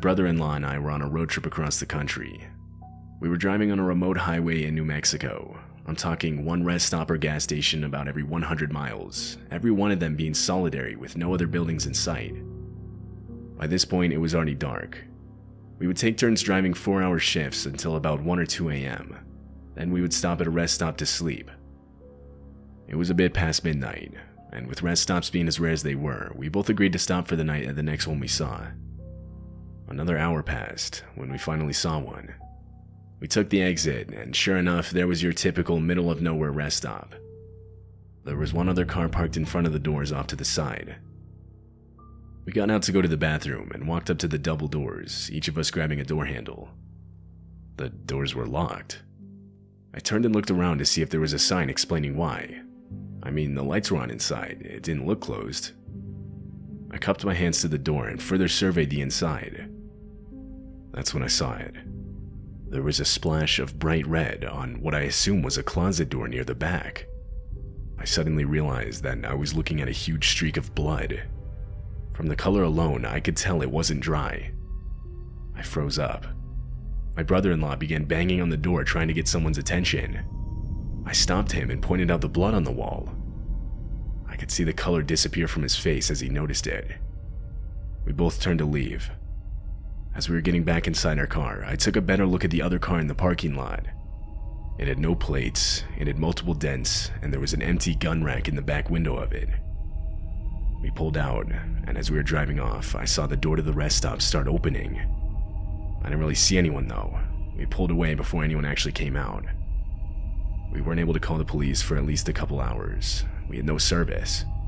brother-in-law and I were on a road trip across the country. We were driving on a remote highway in New Mexico. I'm talking one rest stop or gas station about every 100 miles, every one of them being solitary with no other buildings in sight. By this point, it was already dark. We would take turns driving 4-hour shifts until about 1 or 2 a.m. Then we would stop at a rest stop to sleep. It was a bit past midnight, and with rest stops being as rare as they were, we both agreed to stop for the night at the next one we saw. Another hour passed when we finally saw one. We took the exit, and sure enough, there was your typical middle-of-nowhere rest stop. There was one other car parked in front of the doors off to the side. We got out to go to the bathroom and walked up to the double doors, each of us grabbing a door handle. The doors were locked. I turned and looked around to see if there was a sign explaining why. I mean, the lights were on inside, it didn't look closed. I cupped my hands to the door and further surveyed the inside. That's when I saw it. There was a splash of bright red on what I assume was a closet door near the back. I suddenly realized that I was looking at a huge streak of blood. From the color alone, I could tell it wasn't dry. I froze up. My brother-in-law began banging on the door trying to get someone's attention. I stopped him and pointed out the blood on the wall. I could see the color disappear from his face as he noticed it. We both turned to leave. As we were getting back inside our car, I took a better look at the other car in the parking lot. It had no plates, it had multiple dents, and there was an empty gun rack in the back window of it. We pulled out, and as we were driving off, I saw the door to the rest stop start opening. I didn't really see anyone though. We pulled away before anyone actually came out. We weren't able to call the police for at least a couple hours. We had no service.